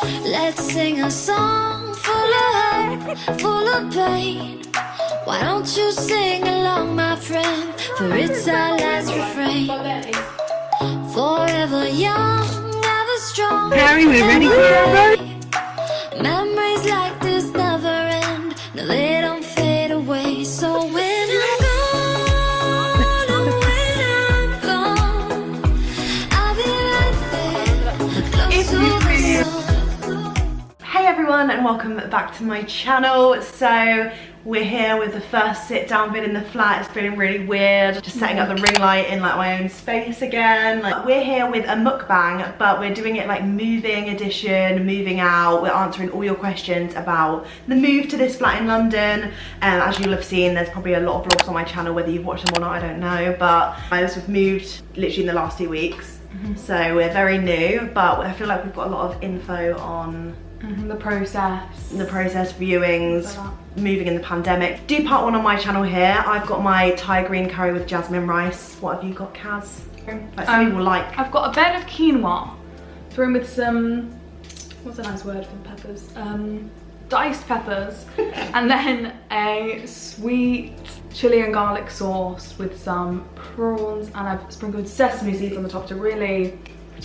Let's sing a song full of hope, full of pain. Why don't you sing along, my friend? For it's our last refrain. Forever young, ever strong. Harry, we ready for it? Memories like this never end. No, they don't fade away. So when I'm gone, oh, when I'm gone, I'll be right there, close to the sun. Hey everyone, and welcome back to my channel. So we're here with the first sit down vid in the flat. It's feeling really weird, just setting up the ring light in like my own space again. Like, we're here with a mukbang, but we're doing it like moving edition, moving out. We're answering all your questions about the move to this flat in London. As you'll have seen, there's probably a lot of vlogs on my channel, whether you've watched them or not, I don't know, but we've moved literally in the last 2 weeks. So we're very new, but I feel like we've got a lot of info on the process, viewings, moving in the pandemic. Do part 1 on my channel here. I've got my Thai green curry with jasmine rice. What have you got, Kaz? Like some people like. I've got a bed of quinoa thrown with some, what's a nice word for peppers? Diced peppers, and then a sweet chili and garlic sauce with some prawns, and I've sprinkled sesame seeds on the top to really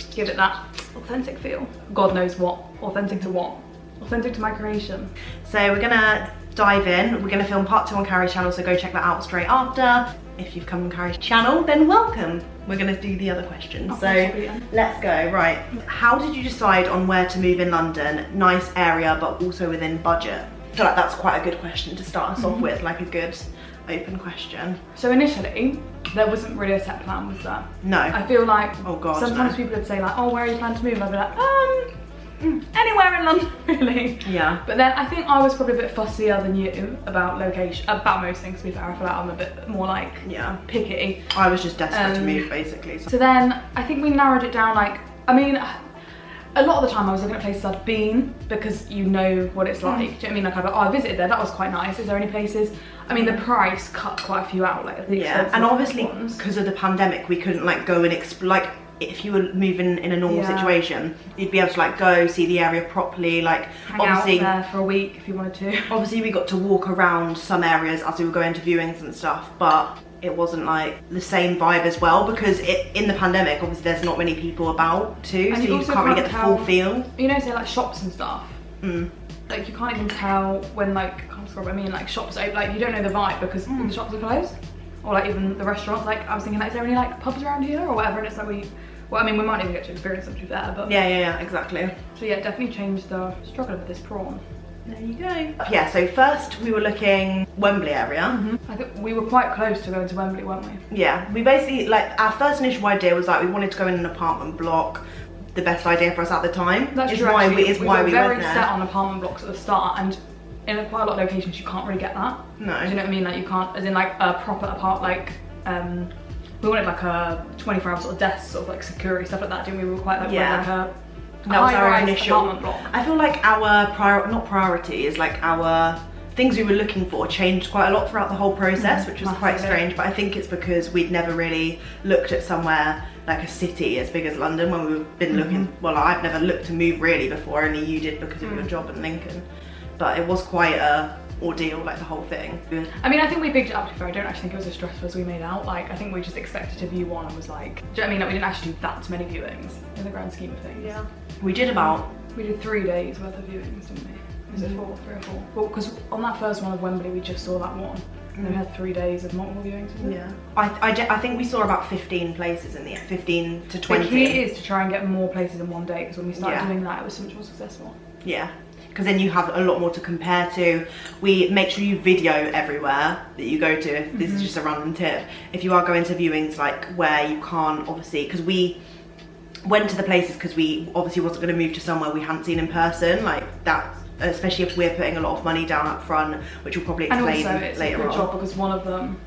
give it that authentic feel. God knows what. Authentic to what? Authentic to my creation. So we're gonna dive in. We're gonna film part 2 on Carrie's channel, so go check that out straight after. If you've come on Carrie's channel, then welcome. We're gonna do the other questions. So let's go. Right. How did you decide on where to move in London? Nice area, but also within budget. I feel like that's quite a good question to start us off with, like a good open question. So initially, there wasn't really a set plan, was there? No. I feel like sometimes people would say like, oh, where are you planning to move? And I'd be like, anywhere in London, really. Yeah. But then I think I was probably a bit fussier than you about location, about most things, to be fair. I feel like I'm a bit more like, picky. I was just desperate to move, basically. So then I think we narrowed it down, like, I mean, a lot of the time I was looking at places I'd been because you know what it's like. Do you know what I mean? Like, I visited there, that was quite nice. Is there any places? I mean, the price cut quite a few out, like the expensive and obviously ones. Because of the pandemic, we couldn't like go and like if you were moving in a normal situation, you'd be able to like go see the area properly, like hang obviously out there for a week if you wanted to. Obviously we got to walk around some areas as we were going to viewings and stuff, but it wasn't like the same vibe as well because in the pandemic, obviously there's not many people about too, so you can't really get the full feel. You know, say like shops and stuff. Like you can't even tell when like, I can't describe what I mean, like shops open, like you don't know the vibe because the shops are closed. Or like even the restaurants, like I was thinking like, is there any like pubs around here or whatever? And it's like well, I mean, we might even get to experience them to be fair, but yeah, exactly. So yeah, definitely changed the struggle with this prawn. There you go. Yeah, so first we were looking Wembley area. I think we were quite close to going to Wembley, weren't we? Yeah, we basically, like, our first initial idea was like we wanted to go in an apartment block. The best idea for us at the time. That's true. Why we were very went there. Set on apartment blocks at the start, and in quite a lot of locations you can't really get that. No. Do you know what I mean? Like you can't, as in like a proper like we wanted like a 24-hour sort of desk, sort of like security stuff like that. Didn't we? We were quite like like a that was our initial apartment block. I feel like our priority is like our things we were looking for changed quite a lot throughout the whole process, which was quite strange. But I think it's because we'd never really looked at somewhere like a city as big as London when we've been looking. Well, I've never looked to move really before, only you did because of your job in Lincoln. But it was quite a ordeal, like the whole thing. I mean, I think we bigged it up to be fair. I don't actually think it was as stressful as we made out. Like, I think we just expected to view one and was like, do you know what I mean? Like, we didn't actually do that many viewings in the grand scheme of things. Yeah. We did 3 days worth of viewings, didn't we? Was it 3 or 4? Well, because on that first one of Wembley, we just saw that one. And then we had 3 days of multiple viewings, wasn't it? Yeah. I think we saw about 15 places in the end, 15 to 20. The key is to try and get more places in one day, because when we started doing that, it was so much more successful. Yeah. Because then you have a lot more to compare to. We make sure you video everywhere that you go to. If this is just a random tip. If you are going to viewings like where you can't obviously, because we went to the places because we obviously wasn't going to move to somewhere we hadn't seen in person, like that. Especially if we're putting a lot of money down up front, which we'll probably explain later on. And also it's a good job because one of them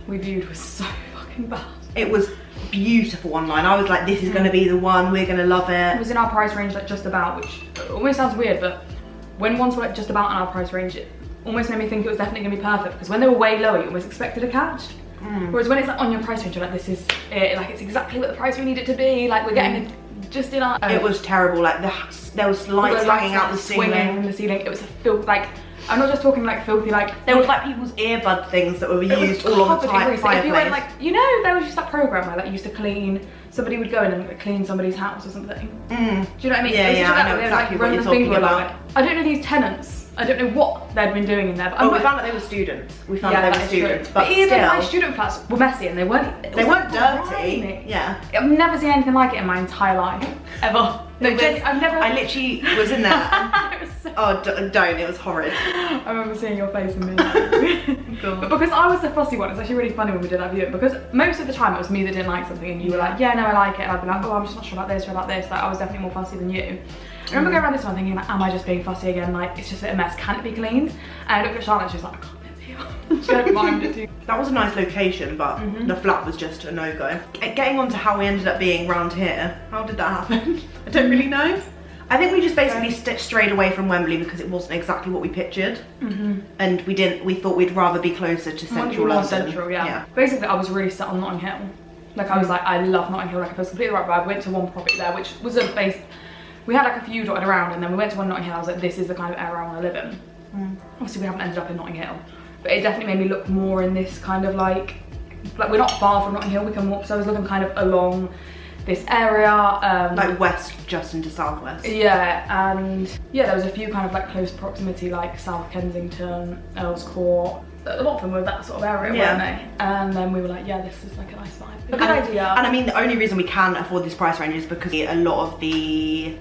we viewed was so fucking bad. It was beautiful online. I was like, this is going to be the one, we're going to love it. It was in our price range, like just about, which almost sounds weird, but when ones were like just about in our price range, it almost made me think it was definitely going to be perfect, because when they were way lower, you almost expected a catch. Whereas when it's like on your price range, you're like, this is it, like it's exactly what the price we need it to be, like we're getting just in our... It was terrible, like there was lights hanging out the swinging ceiling. from the ceiling. It was like, I'm not just talking like filthy, like... There was like people's earbud things that were used all on the fireplace. If you went like, you know, there was just that program where like used to clean, somebody would go in and like, clean somebody's house or something. Do you know what I mean? Yeah, I know exactly what you're talking about. I don't know these tenants. I don't know what they'd been doing in there. But we found that they were students. We found that they were students. But even still, my student flats were messy and they weren't dirty. grimy. Yeah. I've never seen anything like it in my entire life, ever. No, I've never... I literally was in there. Don't, it was horrid. I remember seeing your face and being but because I was the fussy one, it's actually really funny when we did that viewing, because most of the time it was me that didn't like something and you were like, yeah, no, I like it, and I'd be like, oh, I'm just not sure about this or about this. Like, I was definitely more fussy than you. I remember going around this one thinking, like, am I just being fussy again? Like, it's just a mess, can it be cleaned? And I looked at Charlotte and she was like, I can't live here. She don't mind it too. That was a nice location, but the flat was just a no-go. Getting on to how we ended up being round here, how did that happen? I don't really know. I think we just basically strayed away from Wembley because it wasn't exactly what we pictured. And we thought we'd rather be closer to central London. Central, yeah. Basically, I was really set on Notting Hill. Like, I was like, I love Notting Hill. Like, I was completely right, but I went to one property there, which was a base. We had like a few dotted around, and then we went to one in Notting Hill. I was like, this is the kind of area I want to live in. Obviously, we haven't ended up in Notting Hill, but it definitely made me look more in this kind of like we're not far from Notting Hill. We can walk. So I was looking kind of along this area, like west, just into southwest. Yeah, and yeah, there was a few kind of like close proximity, like South Kensington, Earls Court. A lot of them were that sort of area, weren't they? And then we were like, yeah, this is like a nice vibe. A good idea. And I mean, the only reason we can afford this price range is because a lot of the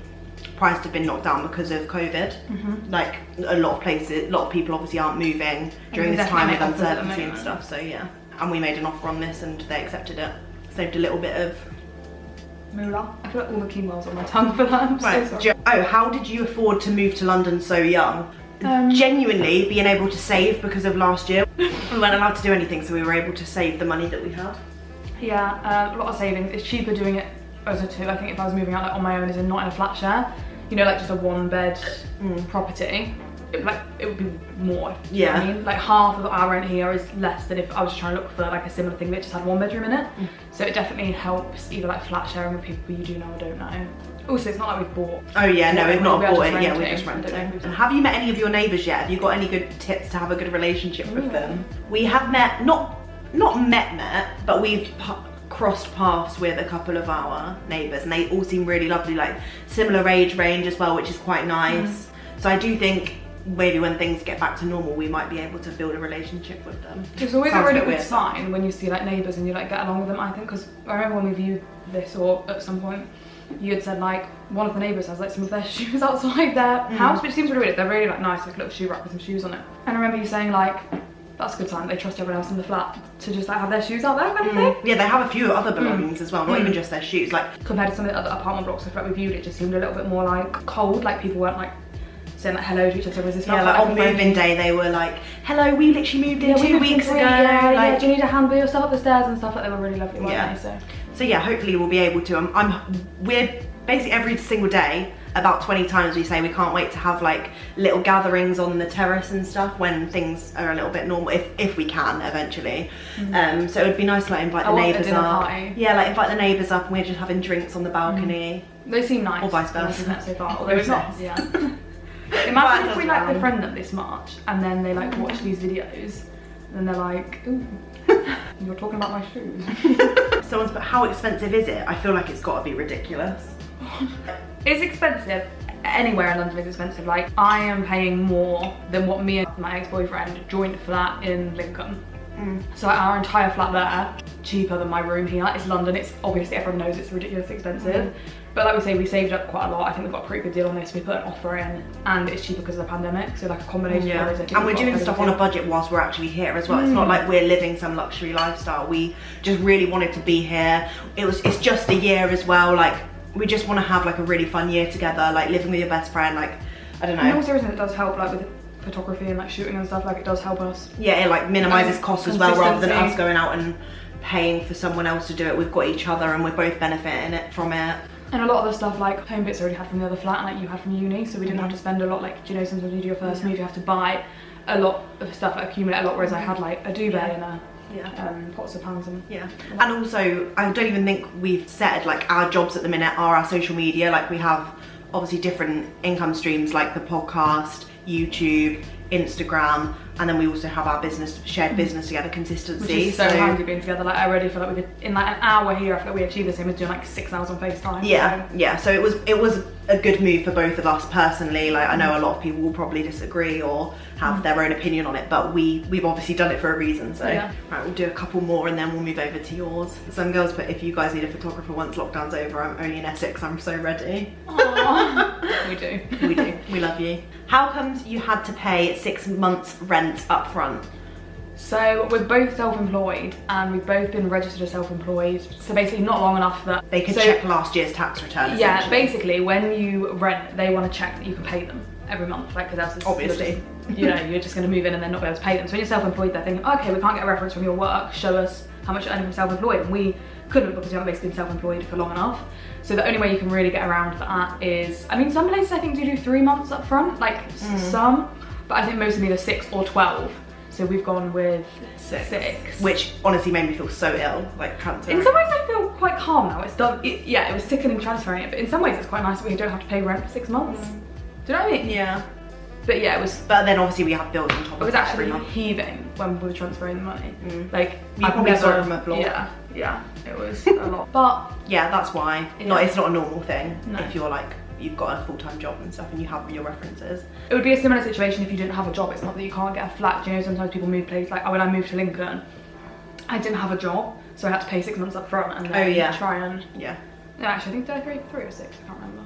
prices have been knocked down because of COVID. Like a lot of places, a lot of people obviously aren't moving during this time with uncertainty and stuff. So yeah, and we made an offer on this and they accepted it. Saved a little bit of moolah. I feel like all the quinoa's on my tongue for that. I'm so sorry. Oh, how did you afford to move to London so young? Genuinely being able to save because of last year. We weren't allowed to do anything, so we were able to save the money that we had. Yeah, a lot of savings. It's cheaper doing it as a two. I think if I was moving out like on my own, as in not in a flat share, you know, like just a one bed property, it would be more. You know what I mean? Like half of our rent here is less than if I was trying to look for like a similar thing that just had one bedroom in it. So it definitely helps either like flat sharing with people you do know or don't know. Also, it's not like we've bought. Oh yeah, no, we've not bought it. Yeah, we just rented it. And have you met any of your neighbours yet? Have you got any good tips to have a good relationship with them? We have met, not met, but we've crossed paths with a couple of our neighbours, and they all seem really lovely, like similar age range as well, which is quite nice. So I do think maybe when things get back to normal, we might be able to build a relationship with them. It's always a really good sign when you see like neighbours and you like get along with them, I think, because I remember when we viewed this, or at some point, you had said like one of the neighbours has like some of their shoes outside their house, which seems really weird. They're really like nice, like a little shoe rack with some shoes on it. And I remember you saying like, that's a good sign, they trust everyone else in the flat to just like have their shoes out there kind of thing. Yeah, they have a few other belongings as well, not even just their shoes. Like compared to some of the other apartment blocks I feel like we viewed, it just seemed a little bit more like cold, like people weren't like saying like hello to each other. Yeah, like on moving day they were like, hello, we literally moved in 2 weeks ago. Yeah, do you need a hand wheel yourself up the stairs and stuff? Like they were really lovely, weren't they? So yeah, hopefully we'll be able to. We're basically every single day, about 20 times we say we can't wait to have like little gatherings on the terrace and stuff when things are a little bit normal, if we can eventually. So it would be nice to like invite the neighbours up. Yeah, like invite the neighbours up and we're just having drinks on the balcony. They seem nice. Or vice versa. Not so far, although it's not. Yeah. Imagine if we like befriend them this March and then they like watch these videos and they're like, ooh, you're talking about my shoes. Someone's put, how expensive is it? I feel like it's got to be ridiculous. It's expensive. Anywhere in London is expensive. Like I am paying more than what me and my ex-boyfriend joint flat in Lincoln. So our entire flat there, cheaper than my room here. It's London, it's obviously everyone knows it's ridiculously expensive. But like we say, we saved up quite a lot. I think we've got a pretty good deal on this. We put an offer in and it's cheaper because of the pandemic. So like a combination of those. And we're doing stuff on a budget whilst we're actually here as well. It's not like we're living some luxury lifestyle. We just really wanted to be here. It's just a year as well. Like we just want to have like a really fun year together, like living with your best friend, like I don't know. And also it does help like with photography and like shooting and stuff, like it does help us. Yeah, it like minimises costs as well, rather than us going out and paying for someone else to do it. We've got each other and we're both benefiting from it. And a lot of the stuff like home bits I already had from the other flat and like you had from uni, so we didn't have to spend a lot. Like, do you know, sometimes you do your first move, you have to buy a lot of stuff, like accumulate a lot, whereas I had like a duvet and a pots of pans and And also, I don't even think we've said like our jobs at the minute are our social media. Like we have obviously different income streams like the podcast, YouTube, Instagram, and then we also have our business, shared business together, consistency. Which is so handy being together. Like I already feel like we could, in like an hour here, I feel like we achieved the same as doing like 6 hours on FaceTime. So it was a good move for both of us personally. Like I know a lot of people will probably disagree or have their own opinion on it, but we've obviously done it for a reason. So right, we'll do a couple more and then we'll move over to yours. Some girls put, if you guys need a photographer once lockdown's over, I'm only in Essex, I'm so ready. Aww. We do. We do. We love you. How comes you had to pay 6 months rent up front? So we're both self-employed and we've both been registered as self-employed. So basically not long enough that they could check last year's tax return. Yeah, basically when you rent, they want to check that you can pay them every month. Like, because that's obviously, you're just going to move in and then not be able to pay them. So when you're self-employed, they're thinking, okay, we can't get a reference from your work. Show us how much you're earning from self-employed. And we couldn't because we haven't basically been self-employed for long enough. So the only way you can really get around that is, I mean, some places I think do 3 months up front, like some, but I think most of them either 6 or 12. So we've gone with 6. Which honestly made me feel so ill, like transferring. In some ways I feel quite calm now. It's done, it was sickening transferring it, but in some ways it's quite nice that we don't have to pay rent for 6 months. Do you know what I mean? Yeah. But yeah, it was. But then obviously we have bills on top of it. It was actually heaving when we were transferring the money. Like, you probably saw it from a vlog. Yeah, it was a lot. But yeah, that's why. It's not a normal thing if you're like, you've got a full-time job and stuff and you have your references. It would be a similar situation if you didn't have a job. It's not that you can't get a flat. Do you know, sometimes people move places, like when I moved to Lincoln, I didn't have a job, so I had to pay 6 months up front and then try and... No, actually, I think did I 3 or 6? I can't remember.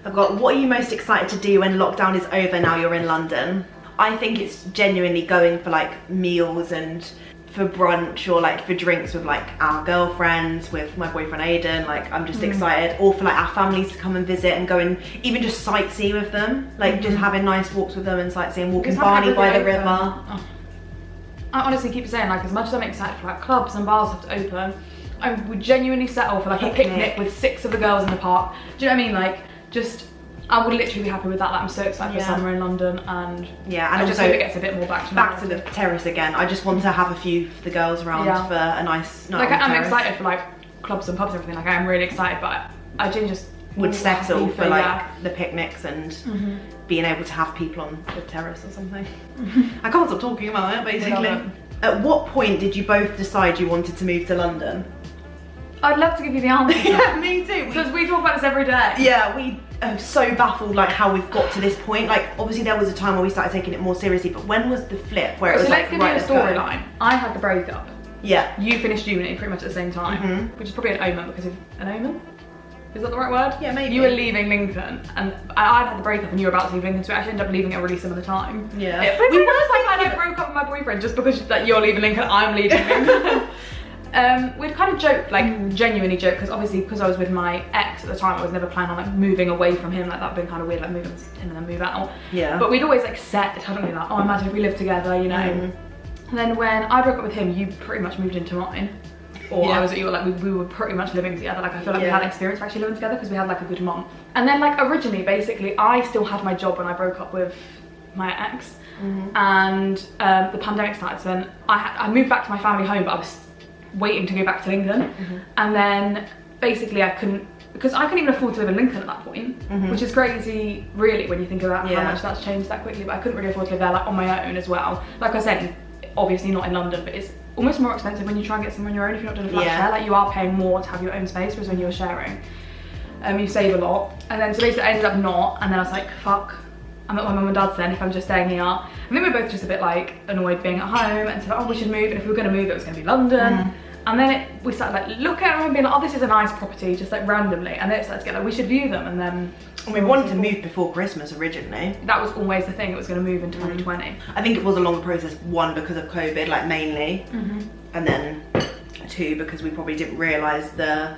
I've got, what are you most excited to do when lockdown is over now you're in London? I think it's genuinely going for like meals and for brunch or like for drinks with like our girlfriends, with my boyfriend Aiden. Like I'm just excited, or for like our families to come and visit and go and even just sightsee with them, like just having nice walks with them and sightseeing, walking Barney by the river. I honestly keep saying, like, as much as I'm excited for like clubs and bars have to open, I would genuinely settle for like a picnic with 6 of the girls in the park. Do you know what I mean? Like, just, I would literally be happy with that. Like, I'm so excited for summer in London, and and I just hope it gets a bit more back to the terrace again. I just want to have a few of the girls around for a nice night. Like, I'm excited for like clubs and pubs and everything. Like, I'm really excited, but I genuinely just would settle for like the picnics and being able to have people on the terrace or something. I can't stop talking about it, basically. At what point did you both decide you wanted to move to London? I'd love to give you the answer. Yeah, me too. Because we talk about this every day. Yeah, we are so baffled like how we've got to this point. Like, obviously there was a time where we started taking it more seriously, but when was the flip where it was like, let's give you a storyline. I had the breakup. Yeah. You finished uni pretty much at the same time, which is probably an omen because of an omen. Is that the right word? Yeah, maybe. You were leaving Lincoln, and I'd had the breakup, and you were about to leave Lincoln, so we actually ended up leaving at a really similar time. Yeah. We were like I like broke up with my boyfriend just because like you're leaving Lincoln, I'm leaving Lincoln. We'd kind of joked, like genuinely joked, because obviously because I was with my ex at the time, I was never planning on like moving away from him. Like that'd been kind of weird, like moving with him and then move out. Yeah. But we'd always like set it, hadn't we? Like, oh, imagine if we lived together, you know. And then when I broke up with him, you pretty much moved into mine. Or I was at your, like we were pretty much living together. Like I feel like we had experience of actually living together because we had like a good month. And then like originally, basically, I still had my job when I broke up with my ex, and the pandemic started. So then I moved back to my family home, but I was waiting to go back to Lincoln. And then basically I couldn't, because I couldn't even afford to live in Lincoln at that point, which is crazy really when you think about how much that's changed that quickly. But I couldn't really afford to live there like on my own as well. Like I said, obviously not in London, but it's almost more expensive when you try and get somewhere on your own if you're not doing a flat share. Like you are paying more to have your own space, whereas when you're sharing, you save a lot. And then so basically I ended up not, and then I was like, fuck, I'm at my mum and dad's then if I'm just staying here. I think we were both just a bit like annoyed being at home, and said, oh, we should move, and if we were gonna move, it was gonna be London. And then we started like looking at them and being like, oh, this is a nice property, just like randomly. And then it started to get like, we should view them. And then we wanted to move before Christmas originally. That was always the thing, it was going to move in 2020. I think it was a long process, 1 because of COVID, like mainly, and then 2 because we probably didn't realise the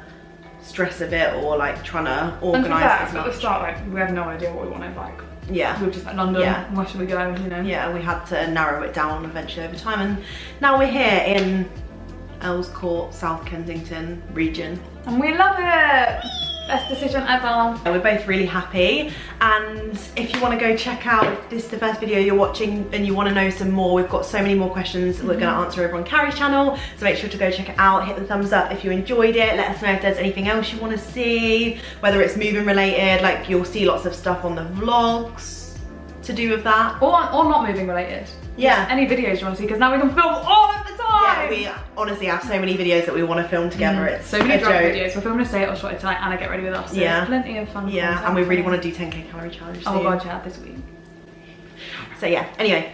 stress of it, or like trying to organise as much. At the start, like we had no idea what we wanted. Like we were just like London, where should we go? You know. Yeah, we had to narrow it down eventually over time, and now we're here in Earls Court, South Kensington region. And we love it! Best decision ever. We're both really happy, and if you want to go check out, if this is the first video you're watching and you want to know some more, we've got so many more questions we're going to answer over on Carrie's channel, so make sure to go check it out. Hit the thumbs up if you enjoyed it. Let us know if there's anything else you want to see, whether it's moving related, like you'll see lots of stuff on the vlogs to do with that, or not moving related. Yeah, just any videos you want to see, because now we can film all of the time. Yeah, we honestly have so many videos that we want to film together. It's so many drop joke. videos. We're filming a stay or shorted tonight and a get ready with us. So Yeah, there's plenty of fun. Yeah, and we really want to do 10k calorie challenge soon. Oh god, yeah, this week. So yeah, anyway,